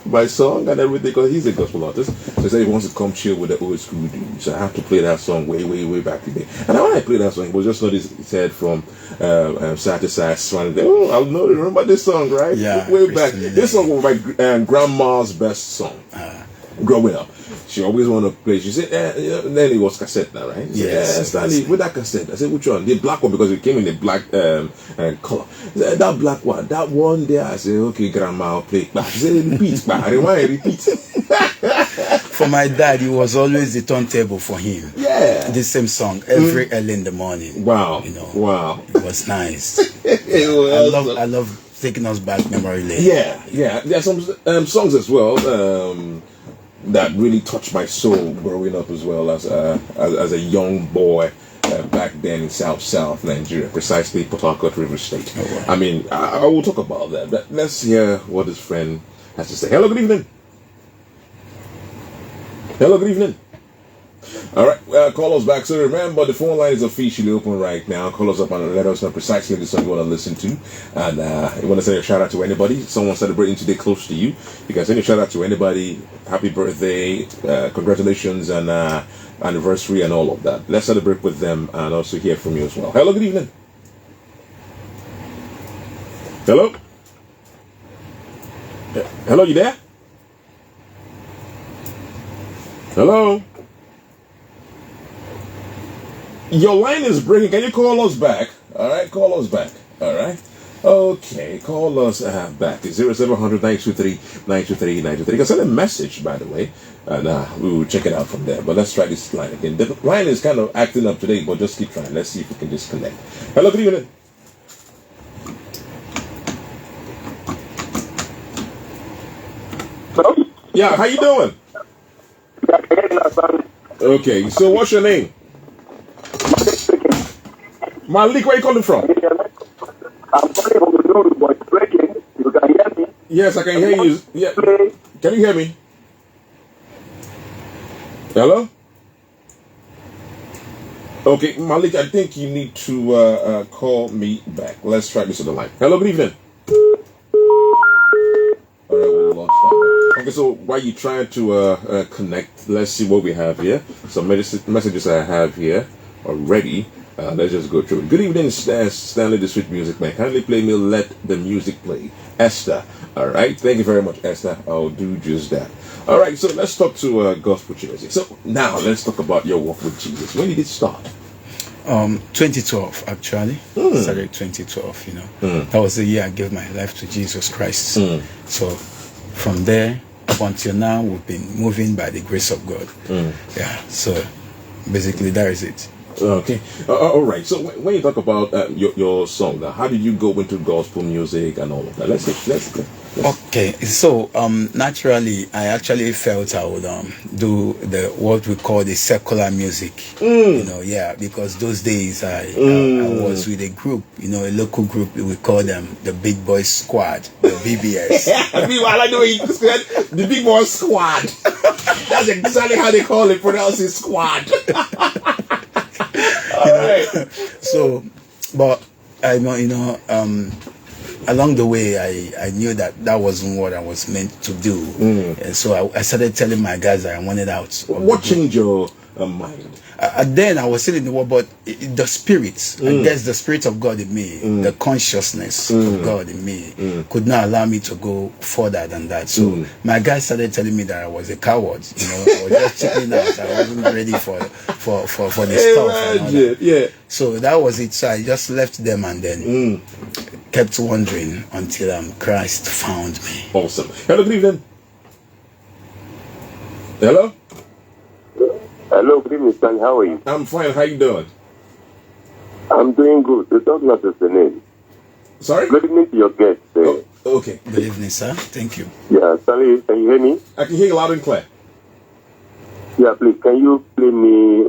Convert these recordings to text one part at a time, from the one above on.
my song and everything because he's a gospel artist. So he said he wants to come chill with the old school dude. So I have to play that song way back today. And when I played that song, it was just not his head from side to side, smiling. Oh, I know, remember this song, right? Yeah, way back. This song was my grandma's best song growing up. She always wanted to play. She said, then it was cassette now, right? Yes. Stanley, with that cassette. I said, which one? The black one, because it came in the black color. Said, that black one. That one there. I said, okay, grandma, I'll play it back. She said, repeat back. I rewind, repeat. For my dad, it was always the turntable for him. Yeah. The same song every early in the morning. Wow. You know. Wow. It was nice. It was. I love taking us back memory lane. Yeah. There are some songs as well that really touched my soul growing up as well as a young boy back then in South Nigeria, precisely Port Harcourt, River State. Oh, wow. I mean, I will talk about that, but let's hear what his friend has to say. Hello, good evening. Hello, good evening. All right, call us back. So remember, the phone line is officially open right now. Call us up and let us know precisely the song you want to listen to. And you want to send a shout out to anybody, someone celebrating today close to you. You can send a shout out to anybody. Happy birthday, congratulations, and anniversary, and all of that. Let's celebrate with them and also hear from you as well. Hello, good evening. Hello? Hello, you there? Hello? Your line is breaking. Can you call us back? All right, call us back. All right. Okay, call us back. It's 0700 923 923 923. You can send a message, by the way, and we will check it out from there. But let's try this line again. The line is kind of acting up today, but just keep trying. Let's see if we can disconnect. Hello, good evening. Hello? Yeah, how you doing? Okay, so what's your name? Malik, where are you calling from? I'm calling from the road, but it's breaking. You can hear me? Yes, I can hear you. Yeah. Can you hear me? Hello? Okay, Malik, I think you need to call me back. Let's try this on the line. Hello, good evening. All right, we lost that. Okay, so while you're trying to connect, let's see what we have here. Some messages I have here already. Let's just go through it. Good evening, Stanley, the Sweet Music Man. Kindly play me Let the Music Play. Esther. All right. Thank you very much, Esther. I'll do just that. All right. So let's talk to gospel music. So now let's talk about your walk with Jesus. When did it start? 2012, actually. Started 2012, you know. That was the year I gave my life to Jesus Christ. So from there up until now, we've been moving by the grace of God. Yeah. So basically, that is it. Okay. All right. So when you talk about your song, now, how did you go into gospel music and all of that? Let's Okay. So naturally, I actually felt I would do what we call the secular music. You know, yeah, because those days I was with a group, you know, a local group. We call them the Big Boys Squad, the BBS. I like the way you said the Big Boys Squad. That's exactly how they call it. Pronounce it squad. Right. So, but I know, you know, along the way, I knew that wasn't what I was meant to do, and so I started telling my guys that I wanted out. What changed your mind? Then I was still in the world, but the spirit, I guess the spirit of God in me, the consciousness of God in me, could not allow me to go further than that. So my guys started telling me that I was a coward. You know, I was just checking out. I wasn't ready for the stuff. And all that. Yeah. So that was it. So I just left them and then kept wandering until Christ found me. Awesome. Hello, good evening. Hello. Hello, good evening, Stanley. How are you? I'm fine. How you doing? I'm doing good. You don't know the name. Sorry? Good evening to your guest. Okay. Good evening, sir. Thank you. Yeah, Stanley, can you hear me? I can hear you loud and clear. Yeah, please, can you play me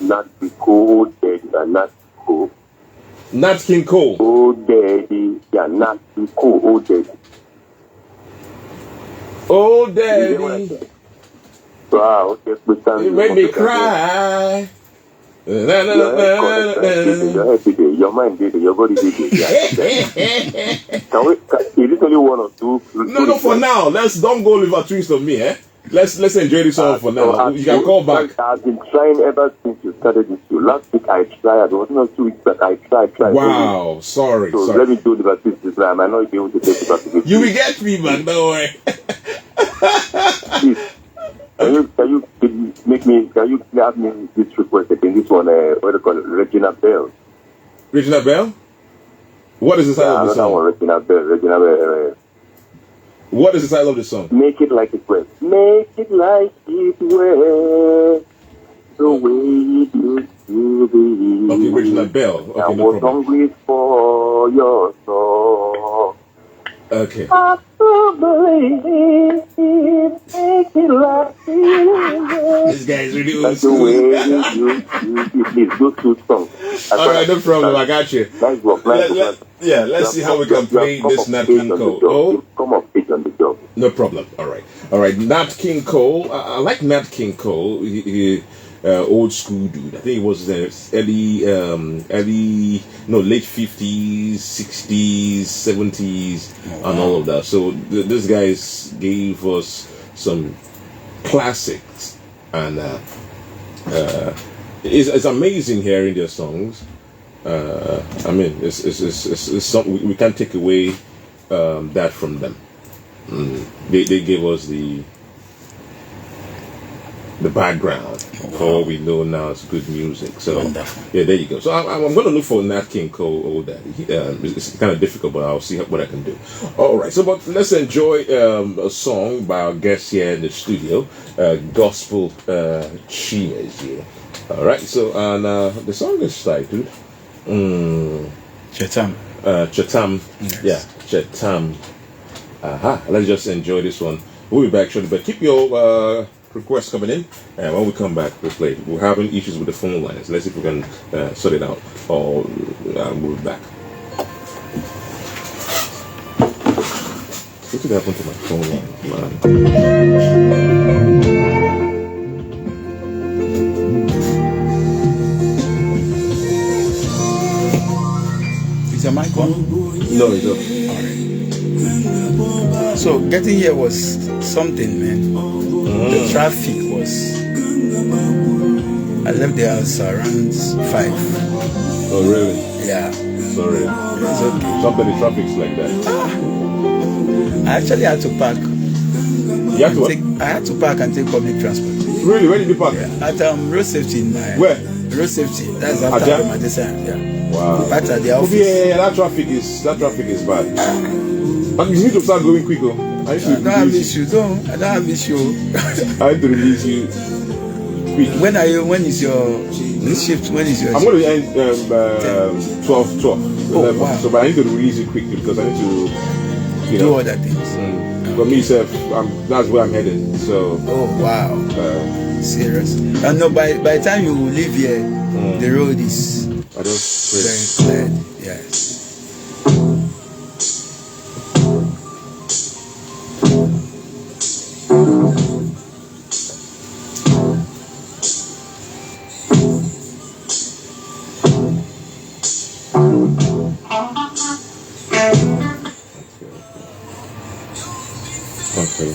Nat Cole, Daddy, Nat Cole? Nat King Cole. Oh, Daddy. Yeah, Nat Cole, oh, Daddy. Oh, Daddy. Wow, okay. You made me cry. Na, na, na, Your head na, did na. your head did it, your mind did it, your body did it. Yeah. Is it only one or two? No, for now. Don't go live a twist on me, eh? Let's enjoy this song for now. You can call back. I've been trying ever since you started this show. Last week I tried. It was not 2 weeks back. I tried. Wow, sorry. So let me do the baptism this time. I might not be able to take the baptism. You will get me back, don't worry. Please, can you have me this request again? This one, what do you call it? Regina Bell. Regina Bell? What is the title of the song? One, Regina Bell. What is the title of the song? Make it like it was. Make it like it was. The way it used to be. Okay, Regina Bell. Okay, I no was problem. hungry for your soul. Okay. I believe make it like it was. This guy is really old That's the school. way you please those two songs. All right, no problem. I got you. Nice work. Let's see how we can play this Nat King Cole. Oh, come of age on the job. no problem. All right. Nat King Cole. I like Nat King Cole. He old school dude. I think he was late 50s, 60s, 70s, and all of that. So these guys gave us some classics, and it's amazing hearing their songs. I mean, it's something we can't take away that from them. They gave us the background for what we know now as good music. So Wonderful. yeah, there you go. So I'm going to look for Nat King Cole, Old Daddy. It's kind of difficult, but I'll see what I can do. All right, so but let's enjoy a song by our guest here in the studio, Gospel Cheers. Yeah. All right, so and the song is titled Chetam. Chetam. Yes. Yeah, Chetam. Let's just enjoy this one. We'll be back shortly, but keep your requests coming in, and when we come back, we'll play. We're having issues with the phone lines. Let's see if we can sort it out, or we'll be back. What did happen to my phone line, man? Is your mic on? No, it's not. So getting here was something, man. The traffic was. I left the house around 5. Oh, really? Yeah. Sorry. It's okay. Sometimes the traffic's like that. I actually had to park. You have to what? I had to park and take public transport. Really? Where did you park? Yeah. At road safety in my. Where? Road safety. That's after Ajah? my design. Yeah. Wow. Back at the Oh, office. yeah, that traffic is bad. But you need to start going quick, oh. I need to I don't have release you. issue. I don't have issue. I need to release you quick. When is your this shift? When is your I'm shift? going to end 12. Oh, 11. wow. So, but I need to release it quickly because I need to, do other things. For me, sir, that's where I'm headed. So, Oh wow. Serious. And no, by the time you leave here, the road is I just very clear. Yes. Okay.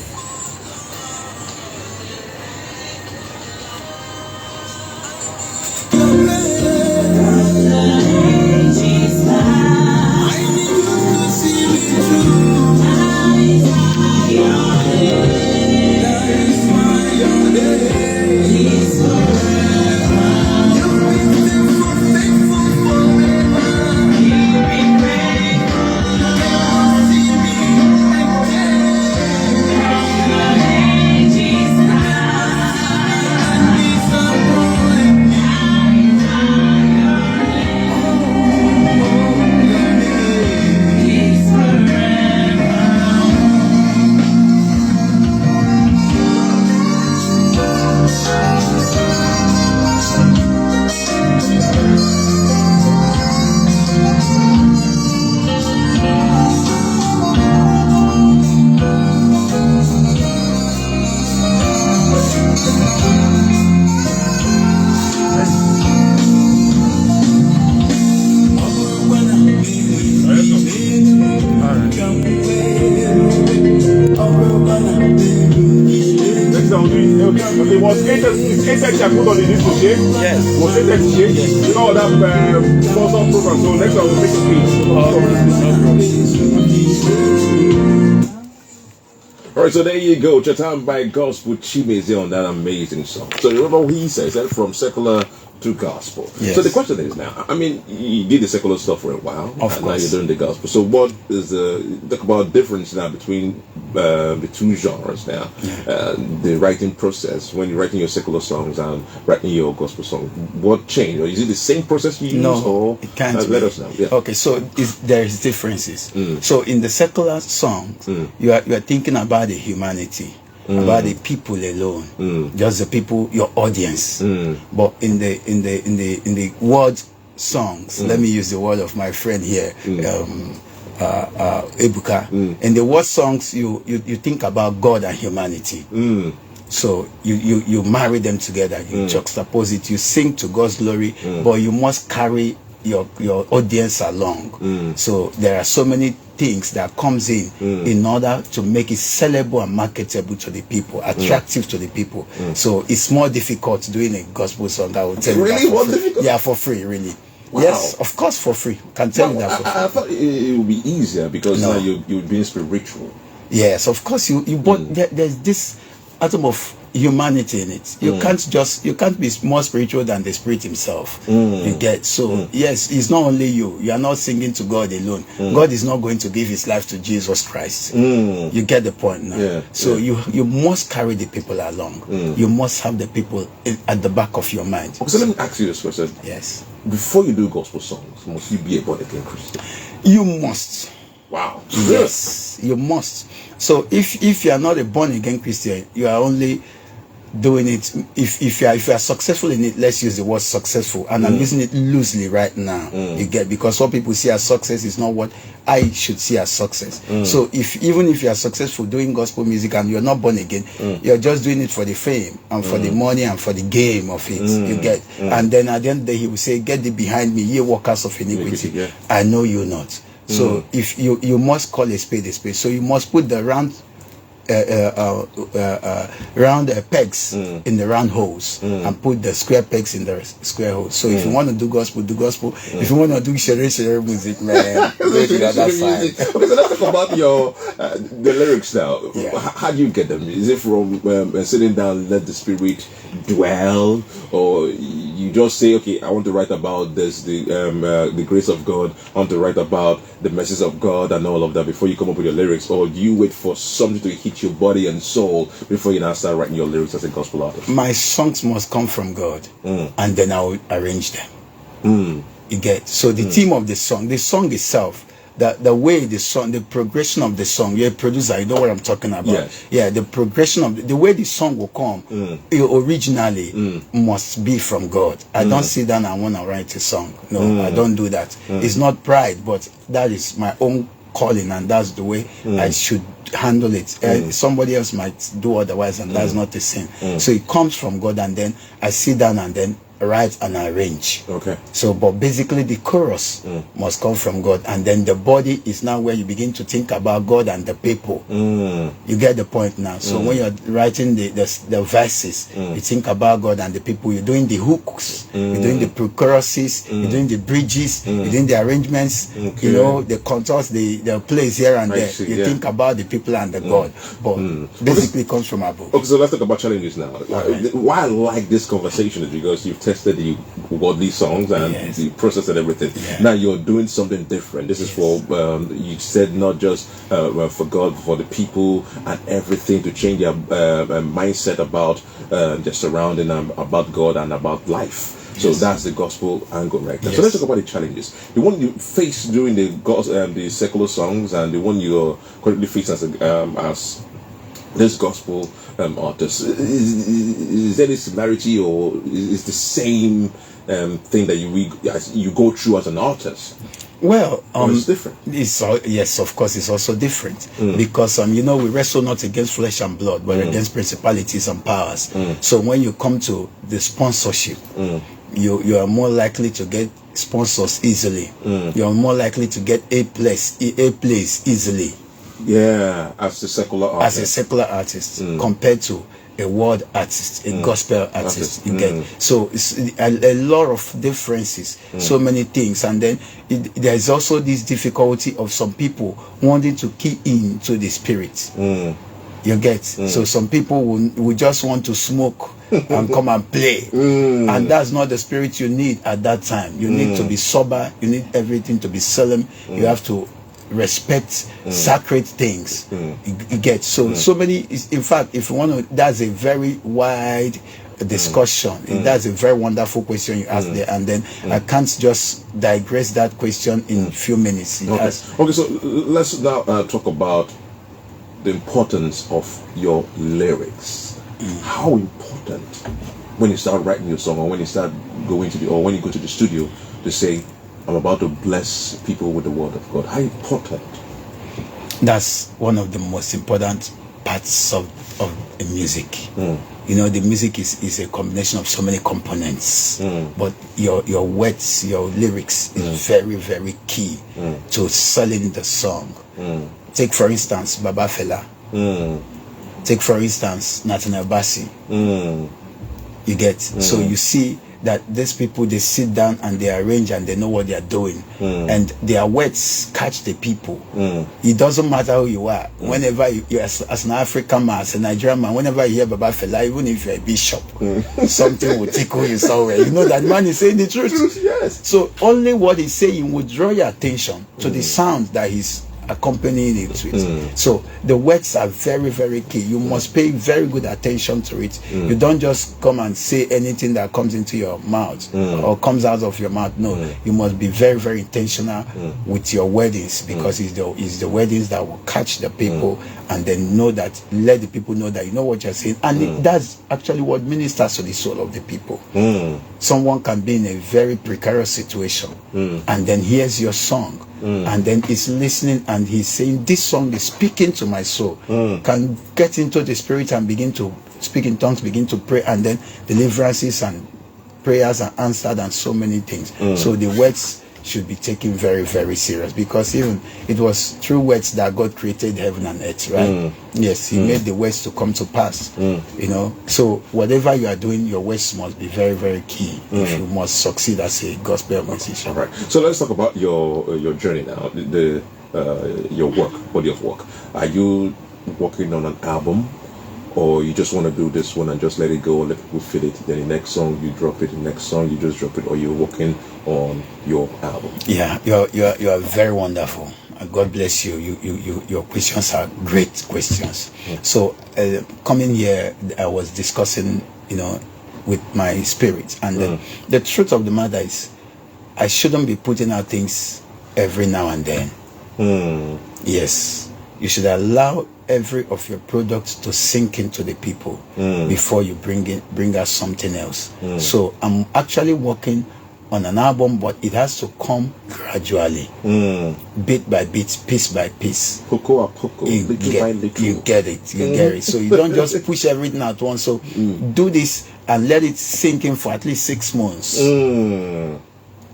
I was doing, it was 8:30 I put on the disco shake. Yes. It was 8:30 shake. Yes. You know that sponsor program, so next time we'll make it please. Alright, so there you go. Chatham by Gospel Chimeze on that amazing song. So remember what he says, that from secular to gospel. Yes. So the question is now, I mean, you did the secular stuff for a while, Of and course. now you're doing the gospel. So what is talk about difference now between the two genres now? The writing process, when you're writing your secular songs and writing your gospel song, what changed? Or is it the same process you use? No, or it can't be. let us know. Yeah. Okay, so there is differences. So in the secular songs, you are thinking about the humanity, about the people alone, just the people, your audience. But in the word songs, let me use the word of my friend here, Ebuka. In the word songs, you think about God and humanity. So you marry them together, you juxtapose it, you sing to God's glory, but you must carry your audience along. So there are so many things that comes in order to make it sellable and marketable to the people, attractive to the people. So it's more difficult doing a gospel song. I will tell you Really? that for More free. difficult? Yeah, for free, really. Wow. Yes, of course, for free. Can tell you that for free. I thought it would be easier because No. now you're being spiritual. Yes, of course. But there's this atom of humanity in it. You can't be more spiritual than the Spirit Himself. You get so yes, it's not only you. You are not singing to God alone. God is not going to give His life to Jesus Christ. You get the point now. Yeah, So you must carry the people along. You must have the people at the back of your mind. Okay, so let me ask you this question. Yes, Before you do gospel songs, must you be a born again Christian? you must. Wow. Yes, you must. So if you are not a born again Christian, you are only doing it. If you are successful in it, let's use the word successful, and I'm using it loosely right now. You get, because what people see as success is not what I should see as success. So even if you are successful doing gospel music and you're not born again, you're just doing it for the fame and for the money and for the game of it. You get, and then at the end of the day, He will say, "Get thee behind me, ye workers of iniquity. Yeah. I know you not." So if you must call a spade a spade. So you must put the round pegs in the round holes and put the square pegs in the square holes. So if you want to do gospel, do gospel. If you want to do shere music, man, go to the other side. Okay, so let's talk about your the lyrics now. Yeah. How do you get them? Is it from sitting down, let the Spirit dwell, or you just say, okay, I want to write about this, the grace of God, I want to write about the message of God and all of that before you come up with your lyrics, or do you wait for something to hit your body and soul before you now start writing your lyrics as a gospel artist? My songs must come from God, and then I will arrange them. You get, so the theme of the song itself, the way the song, the progression of the song. You're a producer, you know what I'm talking about. Yes. Yeah, the progression of the way the song will come originally must be from God. I don't sit down and want to write a song. No, I don't do that. It's not pride, but that is my own calling, and that's the way I should handle it. Somebody else might do otherwise, and that's not the same. So it comes from God, and then I sit down and then write and arrange. Okay. So, but basically the chorus must come from God, and then the body is now where you begin to think about God and the people. You get the point now. So when you're writing the verses, you think about God and the people. You're doing the hooks, you're doing the pre-choruses, you're doing the bridges, you're doing the arrangements, you know, the contours, the plays here and there. see, You think about the people and the God, but basically it comes from above. Okay, so let's talk about challenges now. Why I like this conversation is because you've tested the godly songs and the process and everything. Now you're doing something different. This is for, you said, not just for God, for the people and everything, to change their mindset about their surrounding, about God and about life. So that's the gospel angle right there. So let's talk about the challenges. The one you face during the secular songs and the one you're currently facing as this gospel artist. Is there any similarity, or is the same thing that you go through as an artist? Well, it's different. Yes, of course, it's also different because we wrestle not against flesh and blood, but against principalities and powers. So when you come to the sponsorship, you are more likely to get sponsors easily. You are more likely to get a place easily. Yeah, as a secular artist. Compared to a word artist, a gospel artist. You get, so it's a lot of differences, so many things, and then there's also this difficulty of some people wanting to key into the spirit. You get, so some people will just want to smoke and come and play, and that's not the spirit you need at that time. You need to be sober. You need everything to be solemn. You have to respect sacred things. You get, so many. In fact, if you want to, that's a very wide discussion. That's a very wonderful question you asked there, and then I can't just digress that question in a few minutes. Okay, so let's now talk about the importance of your lyrics. How important when you start writing your song, or when you start going to or when you go to the studio to say, I'm about to bless people with the word of God. How important? That's one of the most important parts of the music. You know, the music is a combination of so many components, but your words, your lyrics is very, very key to selling the song. Take for instance Baba Fela. Take for instance Nathaniel Bassey. You get, so you see that these people, they sit down and they arrange and they know what they are doing, and their words catch the people. It doesn't matter who you are. Whenever you as an African man, as a Nigerian man, whenever you hear Baba Fela, even if you're a bishop, something will tickle you somewhere. You know that man is saying the truth. Yes. So only what he's saying will draw your attention to the sound that he's accompanying it with. So the words are very, very key. You must pay very good attention to it. You don't just come and say anything that comes into your mouth or comes out of your mouth. No, you must be very, very intentional with your wordings, because it's the wordings that will catch the people, and then let the people know that you know what you're saying, and that's actually what ministers to the soul of the people. Someone can be in a very precarious situation and then hears your song, and then is listening and he's saying, this song is speaking to my soul, can get into the spirit and begin to speak in tongues, begin to pray, and then deliverances and prayers are answered, and so many things. So the words should be taken very, very serious, because even it was through words that God created heaven and earth, right? Yes, he made the words to come to pass. You know, so whatever you are doing, your words must be very, very key if you must succeed as a gospel musician. All right. So let's talk about your journey now. Your work, body of work. Are you working on an album, or you just want to do this one and just let it go, let people feel it? Then the next song you drop it, the next song you just drop it, or you're working on your album? Yeah, you are very wonderful. God bless you. Your questions are great questions. So coming here, I was discussing, with my spirit, and the truth of the matter is, I shouldn't be putting out things every now and then. Yes, you should allow every of your products to sink into the people before you bring out something else. So I'm actually working on an album, but it has to come gradually, bit by bit, piece by piece. Poco a poco, little by little. You get it. So you don't just push everything at once. So do this and let it sink in for at least 6 months.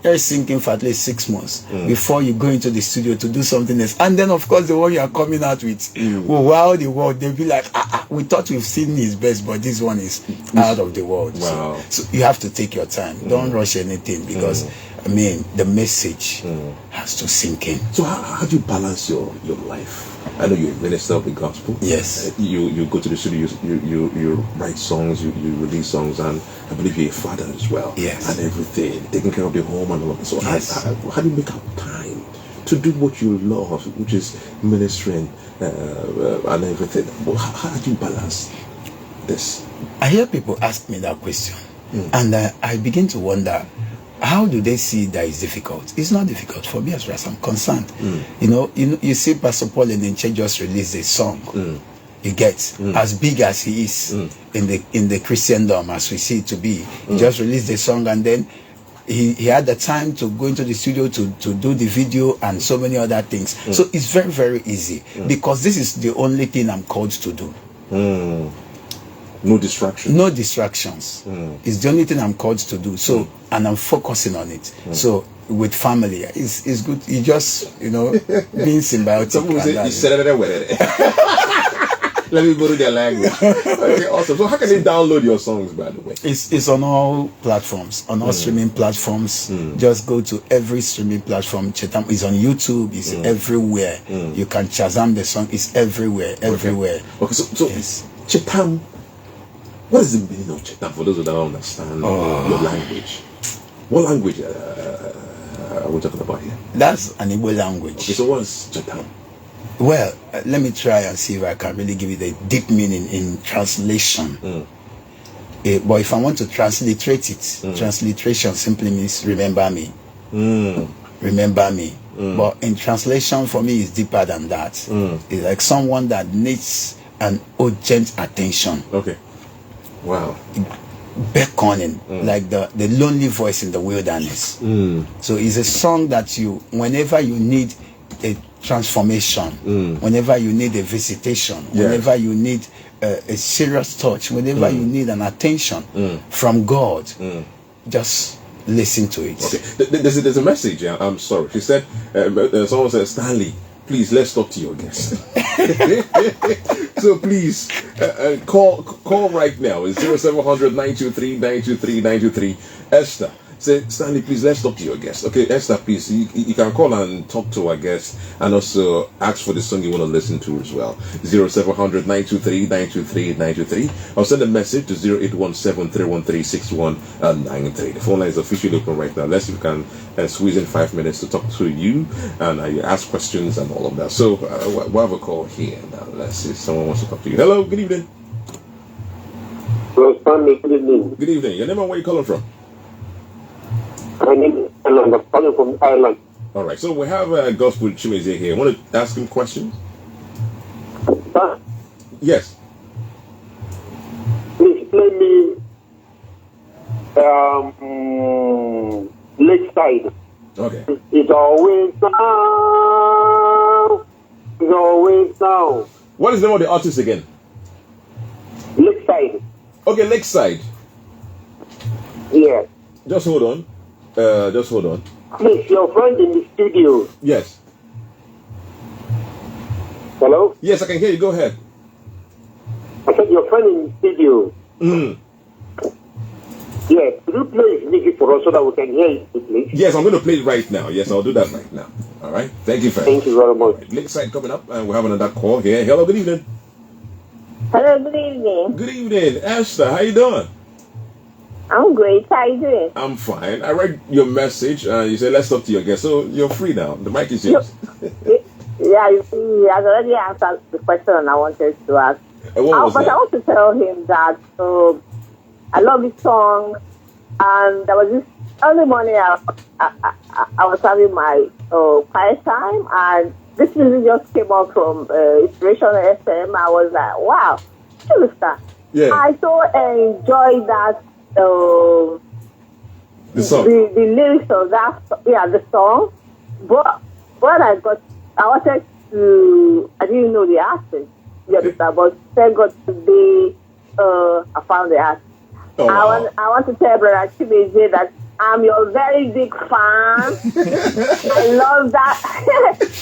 Let it sink in for at least 6 months before you go into the studio to do something else. And then, of course, the one you are coming out with will wow the world. They'll be like, we thought we've seen his best, but this one is out of the world. Wow. So you have to take your time. Don't rush anything, because the message has to sink in. So how do you balance your life? I know you're a minister of the gospel. Yes. You go to the studio, you write songs, you release songs, and I believe you're a father as well. Yes. And everything, taking care of the home and all of that. So yes. how do you make up time to do what you love, which is ministering and everything? How do you balance this? I hear people ask me that question, and I begin to wonder, how do they see that it's difficult? It's not difficult for me as far as I'm concerned. You see Pastor Paul in church just released a song. He gets as big as he is in the Christendom as we see it to be. He just released a song, and then he had the time to go into the studio to do the video and so many other things. So it's very, very easy, because this is the only thing I'm called to do. No distractions. No distractions. It's the only thing I'm called to do. So, and I'm focusing on it. So, with family, it's good. You just, being symbiotic. Someone say, you celebrate with it. Let me go to their language. Okay, awesome. So how can they download your songs, by the way? It's on all platforms, on all streaming platforms. Just go to every streaming platform. Chetam is on YouTube. It's everywhere. You can Shazam the song. It's everywhere, everywhere. Okay, so yes. Chetam. What is the meaning of Chetam for those who don't understand your language? What language are we talking about here? That's an Igbo language. Okay, so what's Chetam? Well, let me try and see if I can really give it a deep meaning in translation. But if I want to transliterate it, transliteration simply means remember me. Remember me. But in translation, for me, it's deeper than that. It's like someone that needs an urgent attention. Okay. Wow. Beckoning, like the lonely voice in the wilderness. So it's a song that whenever you need a transformation, whenever you need a visitation, whenever you need a serious touch, whenever you need an attention from God, just listen to it. Okay. There's a message. I'm sorry. She said, someone said, Stanley, please, let's talk to your guest. So please, call right now. It's 0700 923 923 923. Esther, say, Stanley, please, let's talk to your guest. Okay, Esther, please, you can call and talk to our guest and also ask for the song you want to listen to as well. 0700 923 923 923. I'll send a message to 0817 313 6193. The phone line is officially open right now. Let's see if we can squeeze in 5 minutes to talk to you and ask questions and all of that. So we'll have a call here now. Let's see if someone wants to talk to you. Hello, good evening. Hello, Stanley, good evening. Good evening. Your name and where you calling from? My name is Alan. I'm calling from Ireland. All right. So we have Gospel Chimeze here. Want to ask him questions? Sir, Yes. please play me Lakeside. Okay. It's always now. It's always now. What is the name of the artist again? Lakeside. Okay, Lakeside. Yeah. Just hold on. Just hold on. Please, your friend in the studio. Yes. Hello? Yes, I can hear you. Go ahead. I said your friend in the studio. Yeah, could you play his music for us so that we can hear it, please? Yes, I'm going to play it right now. Yes, I'll do that right now. All right. Thank you, friend. Thank you very much. Lakeside coming up, and we'll have another call here. Hello, good evening. Hello, good evening. Good evening, Esther. How you doing? I'm great. How you doing? I'm fine. I read your message. You said let's talk to your guest, so you're free now. The mic is yours. Yeah, you see, he has already answered the question I wanted to ask. What was but that? I want to tell him that I love this song, and there was this early morning I was having my quiet time, and this music just came up from Inspiration FM. I was like, wow, Yeah. I so enjoyed that. The song. The lyrics of that, the song. But when I wanted to, I didn't know the artist, you understand, but thank God today, I found the artist. Oh, wow. I want to tell Brother Chimeze that I'm your very big fan. I love that.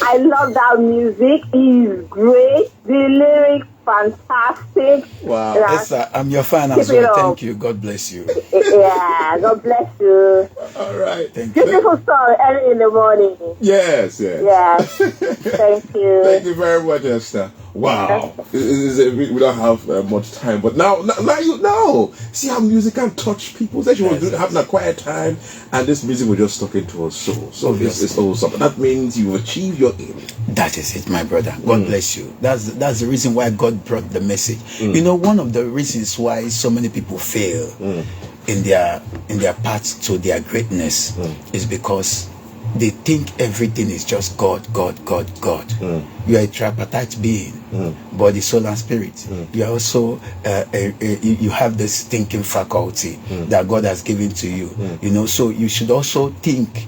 I love that music. It's great. The lyrics, fantastic. Wow. Yeah. Yes, I'm your fan as Keep it well. up. Thank you. God bless you. Yeah, God bless you. All right. Thank you. Beautiful song early in the morning. Yes, yes. Yeah. Thank you. Thank you very much, Esther. Wow. We don't have much time, but now you know. See how music can touch people. That she was having a quiet time, and this music was just talking to her soul. So it's awesome. That means you've achieved your aim. That is it, my brother. God bless you. That's the reason why God brought the message. You know, one of the reasons why so many people fail in their path to their greatness is because they think everything is just God. You are a tripartite being, body, soul, and spirit. You are also you have this thinking faculty that God has given to you. You know, so you should also think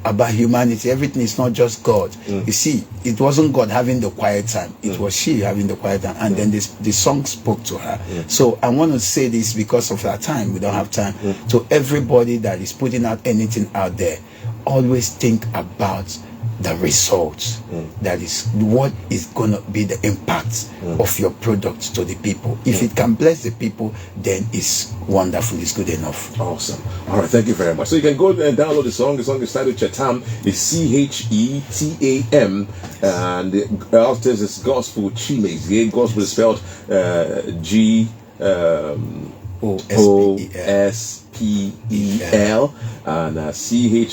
about humanity. Everything is not just God. You see, it wasn't God having the quiet time. It was she having the quiet time, and then the song spoke to her. So I want to say this because of our time. We don't have time. To everybody that is putting out anything out there, always think about the results. That is what is going to be the impact of your product to the people. If it can bless the people, then it's wonderful, it's good enough. Awesome. All right, thank you very much. So you can go and download the song. The song is titled Chetam. It's Chetam, and the artist is Gospel Chimes. Yeah, Gospel is spelled G O-S-P-E-L and C-H-I-M-E-Z-I-E.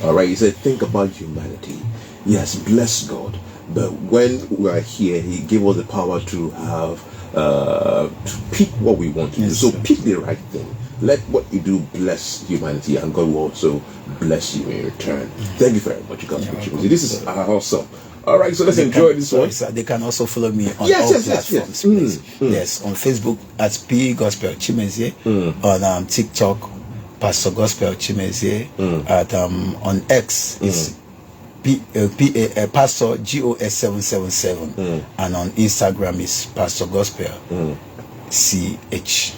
All right, he said, think about humanity. Yes, bless God. But when we are here, he gave us the power to have, to pick what we want to do. So pick the right thing. Let what you do bless humanity, and God will also bless you in return. Thank you very much, God. This is awesome. All right, so let's enjoy this one. So they can also follow me on all platforms. Yes, on Facebook at P Gospel Chimezie, on TikTok Pastor Gospel Chimezie, at on X is Pastor GOS777, and on Instagram is Pastor Gospel CH.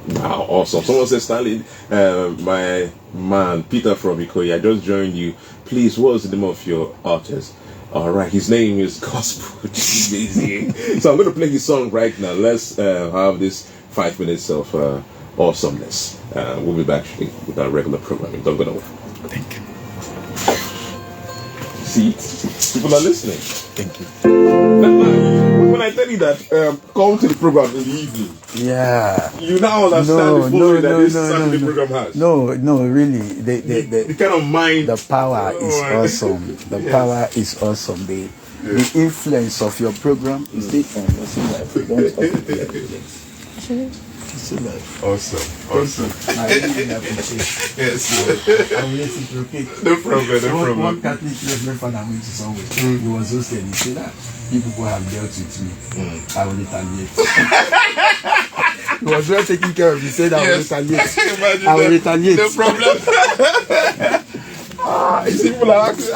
Wow, awesome. Someone says, Stanley, my man Peter from Ikoyi, I just joined you. Please, what's the name of your artist? All right, his name is Gospel. So I'm going to play his song right now. Let's have this 5 minutes of awesomeness. We'll be back with our regular programming. Don't go nowhere. Thank you. See, people are listening. Thank you. When I tell you that, come to the program in the evening. Yeah. You now understand the following that this Saturday program has. No, really. The kind of mind. The power is awesome. The power is awesome. The influence of your program is the Awesome. I really appreciate it. Yes. I will reciprocate. No problem. One Catholic friend I went to somewhere, he was so scared. He said that you people have dealt with me. I will retaliate. He was well taken care of. He said I will retaliate. I will retaliate. No problem. You see, people are asking,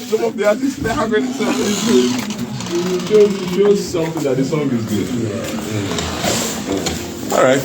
some of the artists, they're having something. It shows something that the song is good. All right.